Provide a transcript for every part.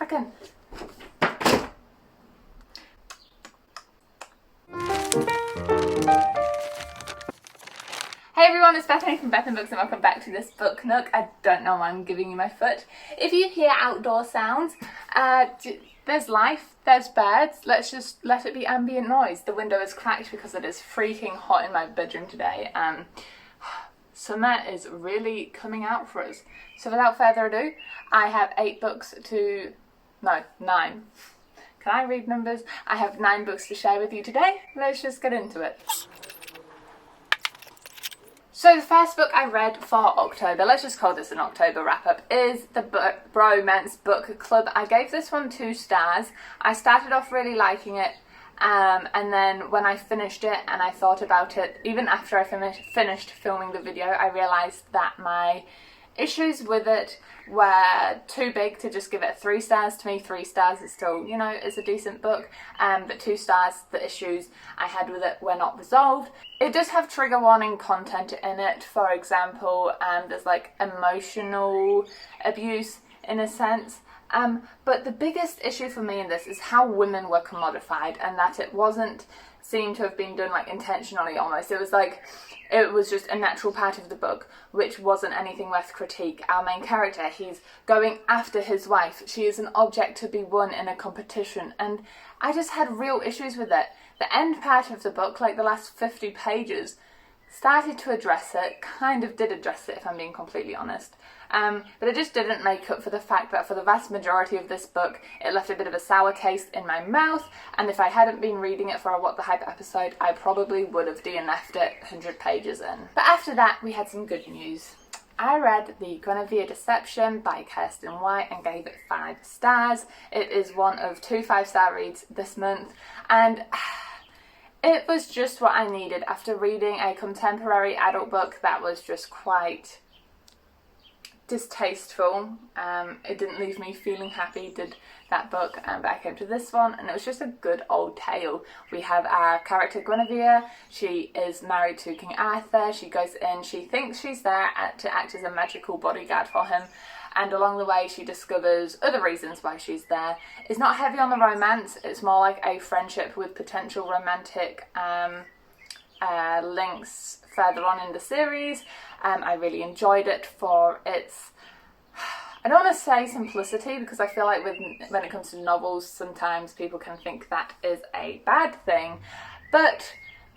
Second. Hey everyone, it's Bethany from Beth and Books and welcome back to this book nook. I don't know why I'm giving you my foot. If you hear outdoor sounds, there's life, there's birds, let's just let it be ambient noise. The window is cracked because it is freaking hot in my bedroom today. Summer is really coming out for us. So without further ado, I have 9. Can I read numbers? I have 9 books to share with you today. Let's just get into it. So the first book I read for October, let's just call this an October wrap-up, is the Bromance book club. I gave this one 2 stars. I started off really liking it, and then when I finished it and I thought about it, even after I finished filming the video, I realised that my issues with it were too big to just give it 3 stars. To me, 3 stars is still, you know, it's a decent book, but 2 stars, the issues I had with it were not resolved. It does have trigger warning content in it. For example, there's like emotional abuse in a sense. But the biggest issue for me in this is how women were commodified, and that it wasn't seemed to have been done like intentionally almost. It was like, it was just a natural part of the book, which wasn't anything worth critique. Our main character, he's going after his wife. She is an object to be won in a competition, and I just had real issues with it. The end part of the book, like the last 50 pages, started to address it, kind of did address it if I'm being completely honest. But it just didn't make up for the fact that for the vast majority of this book, it left a bit of a sour taste in my mouth, and if I hadn't been reading it for a What the Hype episode, I probably would have DNF'd it 100 pages in. But after that, we had some good news. I read The Grenadier Deception by Kirsten and gave it 5 stars. It is one of 2 5-star reads this month, and it was just what I needed after reading a contemporary adult book that was just quite distasteful. It didn't leave me feeling happy, did that book, but I came to this one and it was just a good old tale. We have our character Grenadier. She is married to King Arthur. She goes in, she thinks she's there to act as a magical bodyguard for him, and along the way she discovers other reasons why she's there. It's not heavy on the romance, it's more like a friendship with potential romantic links further on in the series. I really enjoyed it for its, I don't want to say simplicity, because I feel like when it comes to novels, sometimes people can think that is a bad thing, but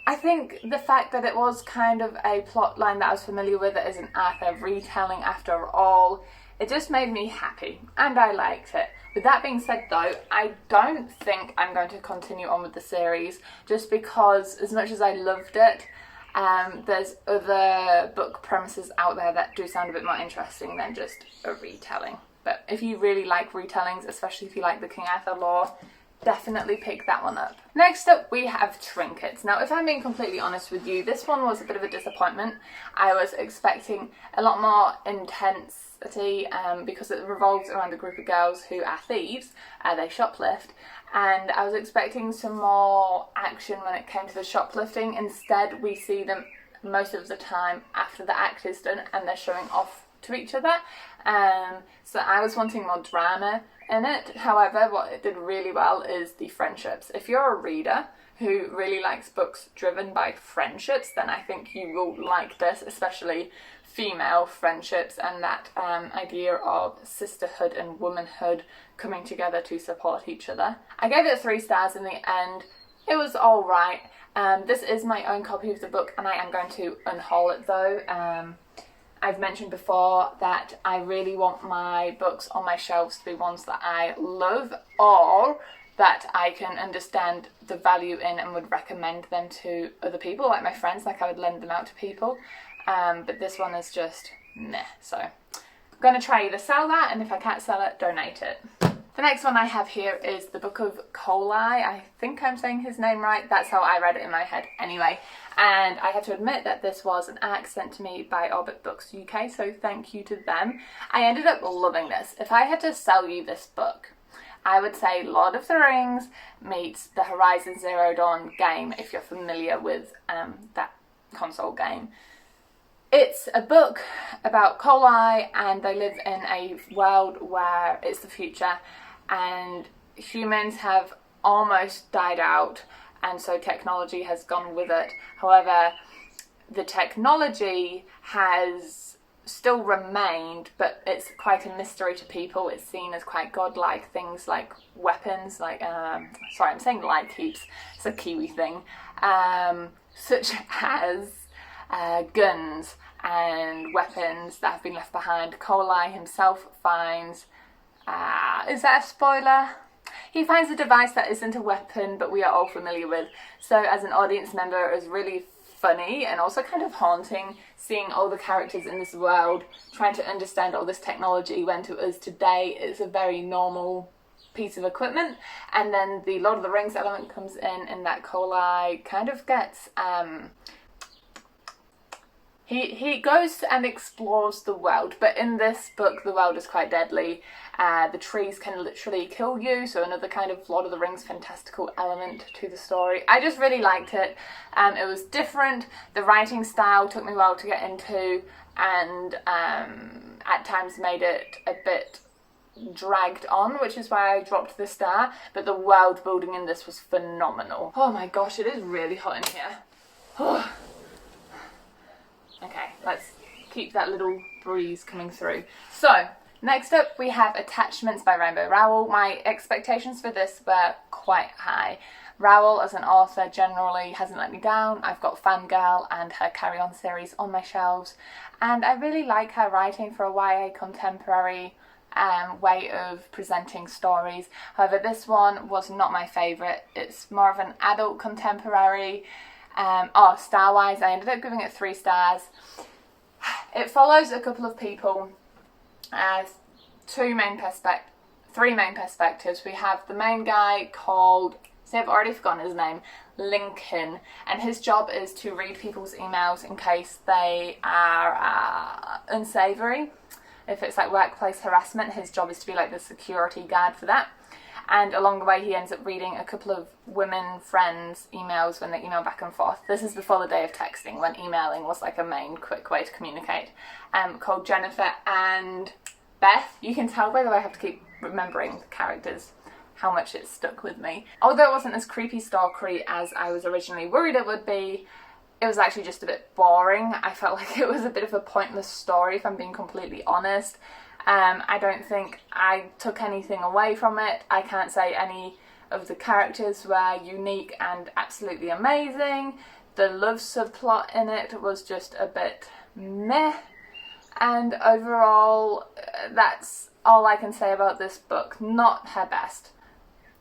I think the fact that it was kind of a plot line that I was familiar with, it is an Arthur retelling after all, it just made me happy, and I liked it. With that being said though, I don't think I'm going to continue on with the series, just because as much as I loved it, there's other book premises out there that do sound a bit more interesting than just a retelling. But if you really like retellings, especially if you like the King Arthur lore, definitely pick that one up. Next up we have Trinkets. Now if I'm being completely honest with you, this one was a bit of a disappointment. I was expecting a lot more intensity because it revolves around a group of girls who are thieves, they shoplift, and I was expecting some more action when it came to the shoplifting. Instead we see them most of the time after the act is done and they're showing off to each other, so I was wanting more drama in it. However, what it did really well is the friendships. If you're a reader who really likes books driven by friendships, then I think you will like this, especially female friendships and that idea of sisterhood and womanhood coming together to support each other. I gave it 3 stars in the end. It was alright. This is my own copy of the book and I am going to unhaul it though. I've mentioned before that I really want my books on my shelves to be ones that I love or that I can understand the value in and would recommend them to other people, like my friends, like I would lend them out to people. But this one is just meh, so I'm going to try either sell that, and if I can't sell it, donate it. The next one I have here is the Book of Coli. I think I'm saying his name right. That's how I read it in my head anyway. And I have to admit that this was an ARC sent to me by Orbit Books UK, so thank you to them. I ended up loving this. If I had to sell you this book, I would say Lord of the Rings meets the Horizon Zero Dawn game, if you're familiar with that console game. It's a book about coli and they live in a world where it's the future and humans have almost died out, and so technology has gone with it. However, the technology has still remained, but it's quite a mystery to people. It's seen as quite godlike. Things like weapons, like sorry, I'm saying like heaps, it's a Kiwi thing, such as guns and weapons that have been left behind. Colai himself finds, is that a spoiler? He finds a device that isn't a weapon, but we are all familiar with. So as an audience member, it was really funny and also kind of haunting seeing all the characters in this world trying to understand all this technology, when to us today it's a very normal piece of equipment. And then the Lord of the Rings element comes in that Colai kind of gets he goes and explores the world, but in this book the world is quite deadly. The trees can literally kill you, so another kind of Lord of the Rings fantastical element to the story. I just really liked it. It was different. The writing style took me a while to get into, and at times made it a bit dragged on, which is why I dropped the star, but the world building in this was phenomenal. Oh my gosh, it is really hot in here. Okay, let's keep that little breeze coming through. So, next up we have Attachments by Rainbow Rowell. My expectations for this were quite high. Rowell as an author generally hasn't let me down. I've got Fangirl and her Carry On series on my shelves, and I really like her writing for a YA contemporary way of presenting stories. However, this one was not my favourite. It's more of an adult contemporary. Star-wise, I ended up giving it 3 stars. It follows a couple of people, 3 main perspectives. We have the main guy called, see, I've already forgotten his name, Lincoln, and his job is to read people's emails in case they are unsavoury. If it's like workplace harassment, his job is to be like the security guard for that. And along the way he ends up reading a couple of women friends' emails when they email back and forth. This is before the day of texting, when emailing was like a main quick way to communicate. Called Jennifer and Beth. You can tell by the way I have to keep remembering the characters how much it stuck with me. Although it wasn't as creepy stalkery as I was originally worried it would be, it was actually just a bit boring. I felt like it was a bit of a pointless story, if I'm being completely honest. I don't think I took anything away from it. I can't say any of the characters were unique and absolutely amazing. The love subplot in it was just a bit meh. And overall, that's all I can say about this book. Not her best.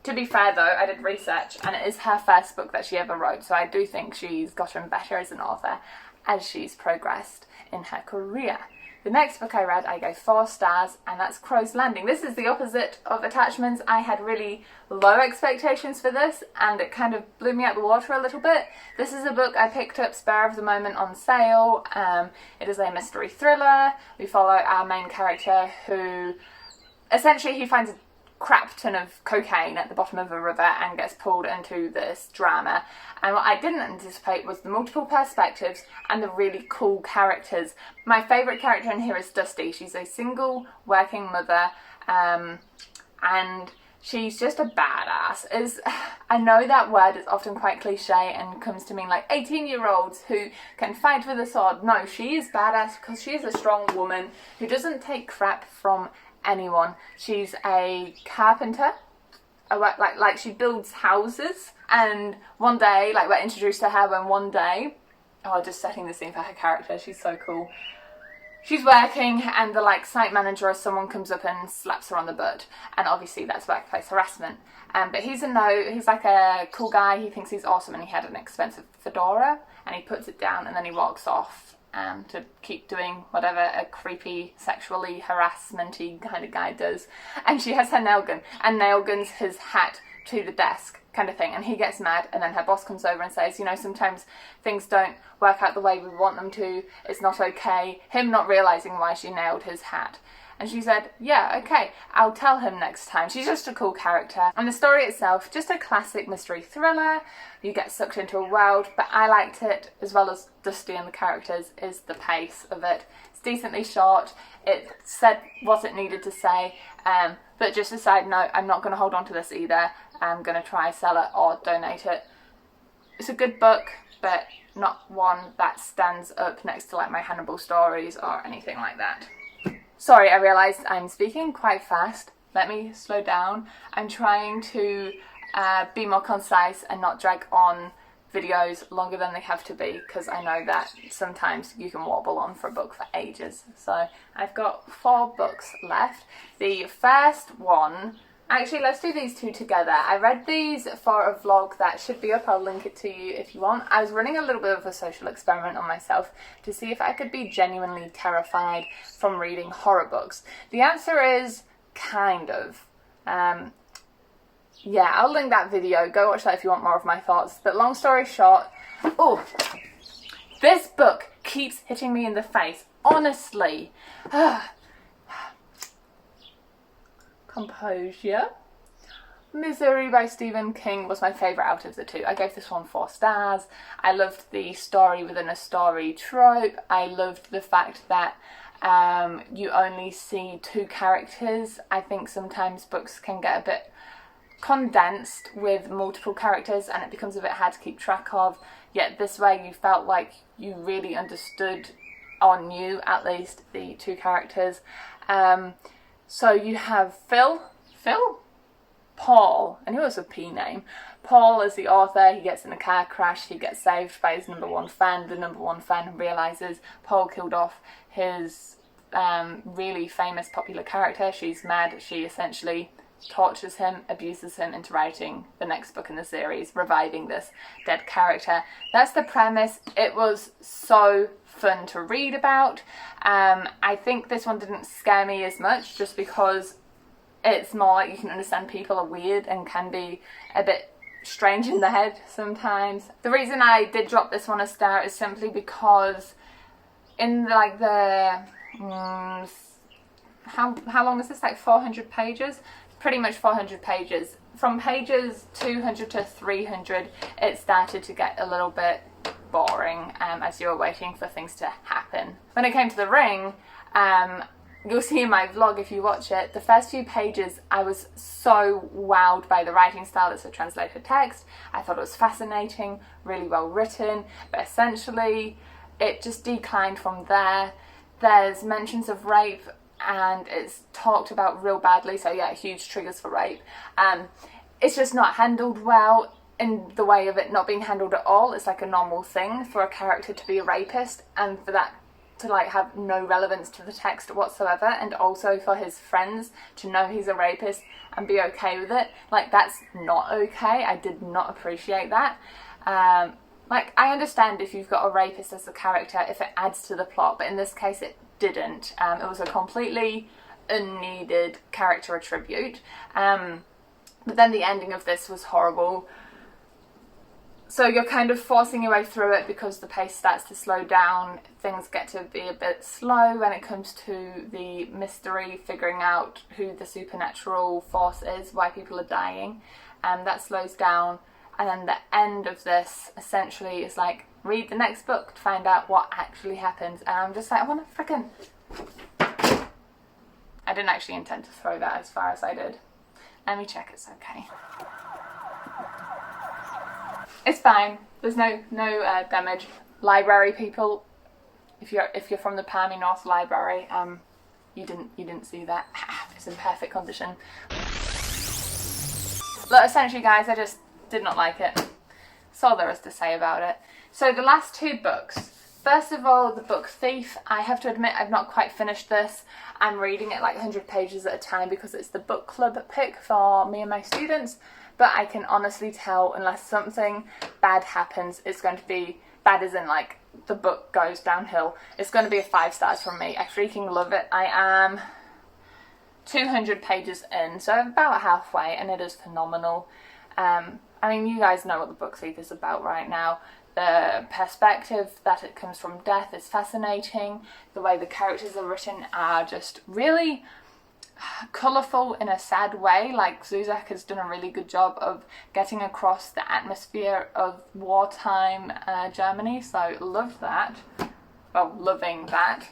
To be fair though, I did research and it is her first book that she ever wrote, so I do think she's gotten better as an author as she's progressed in her career. The next book I read, I gave 4 stars, and that's Crow's Landing. This is the opposite of Attachments. I had really low expectations for this, and it kind of blew me out the water a little bit. This is a book I picked up spare of the moment on sale. It is a mystery thriller. We follow our main character who, essentially he finds a crap ton of cocaine at the bottom of a river and gets pulled into this drama. And what I didn't anticipate was the multiple perspectives and the really cool characters. My favourite character in here is Dusty. She's a single working mother, and she's just a badass. I know that word is often quite cliche and comes to mean like 18-year-olds who can fight with a sword. No, she is badass because she is a strong woman who doesn't take crap from anyone. She's a carpenter, like she builds houses, and one day, like we're introduced to her when one day, just setting the scene for her character, she's so cool. She's working and the like site manager or someone comes up and slaps her on the butt, and obviously that's workplace harassment. But he's like a cool guy, he thinks he's awesome, and he had an expensive fedora and he puts it down and then he walks off to keep doing whatever a creepy, sexually harassment-y kind of guy does. And she has her nail gun, and nail guns his hat to the desk kind of thing, and he gets mad, and then her boss comes over and says, you know, sometimes things don't work out the way we want them to, it's not okay, him not realising why she nailed his hat. And she said, yeah, okay, I'll tell him next time. She's just a cool character. And the story itself, just a classic mystery thriller. You get sucked into a world, but I liked it, as well as Dusty and the characters, is the pace of it. It's decently short. It said what it needed to say. but just decided, no, I'm not going to hold on to this either. I'm going to try sell it or donate it. It's a good book, but not one that stands up next to like my Hannibal stories or anything like that. Sorry, I realised I'm speaking quite fast. Let me slow down. I'm trying to be more concise and not drag on videos longer than they have to be, because I know that sometimes you can wobble on for a book for ages. So I've got 4 books left. The first one, actually let's do these 2 together. I read these for a vlog that should be up. I'll link it to you if you want. I was running a little bit of a social experiment on myself to see if I could be genuinely terrified from reading horror books. The answer is kind of. Yeah, I'll link that video. Go watch that if you want more of my thoughts. But long story short, oh, this book keeps hitting me in the face. Honestly. Composure. Misery by Stephen King was my favourite out of the 2. I gave this one 4 stars. I loved the story within a story trope. I loved the fact that you only see 2 characters. I think sometimes books can get a bit condensed with multiple characters and it becomes a bit hard to keep track of, yet this way you felt like you really understood, or knew at least, the 2 characters. So you have Paul, and he was a P name. Paul is the author. He gets in a car crash, he gets saved by his number 1 fan. The number 1 fan realises Paul killed off his really famous popular character. She's mad. She essentially tortures him, abuses him into writing the next book in the series, reviving this dead character. That's the premise. It was so fun to read about. I think this one didn't scare me as much just because it's more like you can understand people are weird and can be a bit strange in the head sometimes. The reason I did drop this one a star is simply because in like the how long is this, like 400 pages? Pretty much 400 pages. From pages 200 to 300 it started to get a little bit boring as you were waiting for things to happen. When it came to The Ring, you'll see in my vlog if you watch it, the first few pages I was so wowed by the writing style. It's a translated text. I thought it was fascinating, really well written, but essentially it just declined from there. There's mentions of rape and it's talked about real badly, so yeah, huge triggers for rape. It's just not handled well in the way of it not being handled at all. It's like a normal thing for a character to be a rapist and for that to like have no relevance to the text whatsoever, and also for his friends to know he's a rapist and be okay with it. Like, that's not okay. I did not appreciate that. Like, I understand if you've got a rapist as a character, if it adds to the plot, but in this case it didn't. It was a completely unneeded character attribute. But then the ending of this was horrible. So you're kind of forcing your way through it because the pace starts to slow down. Things get to be a bit slow when it comes to the mystery, figuring out who the supernatural force is, why people are dying. That slows down. And then the end of this essentially is like, read the next book to find out what actually happens. And I'm just like, I want to frickin'... I didn't actually intend to throw that as far as I did. Let me check it's okay. It's fine. There's no damage. Library people, if you're from the Palmy North Library, you didn't see that. It's in perfect condition. Look, essentially, guys, I just did not like it. That's all there is to say about it. So the last 2 books. First of all, The Book Thief. I have to admit I've not quite finished this. I'm reading it like 100 pages at a time because it's the book club pick for me and my students. But I can honestly tell, unless something bad happens, it's going to be bad as in like the book goes downhill. It's going to be a 5 stars from me. I freaking love it. I am 200 pages in, so about halfway, and it is phenomenal. I mean, you guys know what The Book Thief is about right now. The perspective that it comes from death is fascinating. The way the characters are written are just really colourful in a sad way. Like, Zuzak has done a really good job of getting across the atmosphere of wartime Germany, so love that. Well, loving that.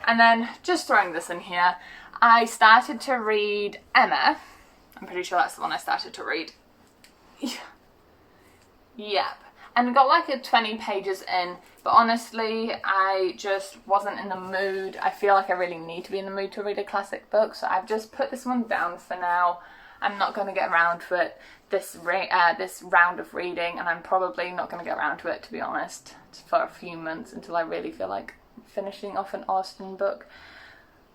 And then, just throwing this in here, I started to read Emma. I'm pretty sure that's the one I started to read. Yep. And got like a 20 pages in, but honestly, I just wasn't in the mood. I feel like I really need to be in the mood to read a classic book, so I've just put this one down for now. I'm not going to get around to it this round of reading, and I'm probably not going to get around to it, to be honest, for a few months until I really feel like finishing off an Austen book.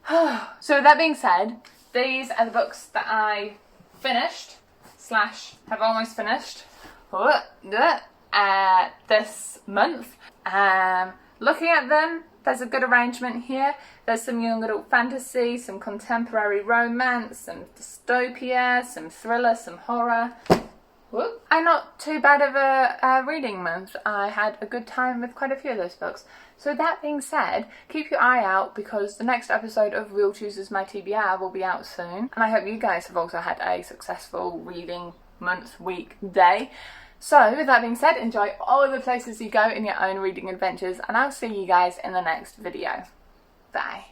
So with that being said, these are the books that I finished / have almost finished this month. Looking at them, there's a good arrangement here. There's some young adult fantasy, some contemporary romance, some dystopia, some thriller, some horror. And not too bad of a reading month. I had a good time with quite a few of those books. So that being said, keep your eye out because the next episode of Real Chooses My TBR will be out soon. And I hope you guys have also had a successful reading month, week, day. So with that being said, enjoy all the places you go in your own reading adventures, and I'll see you guys in the next video. Bye.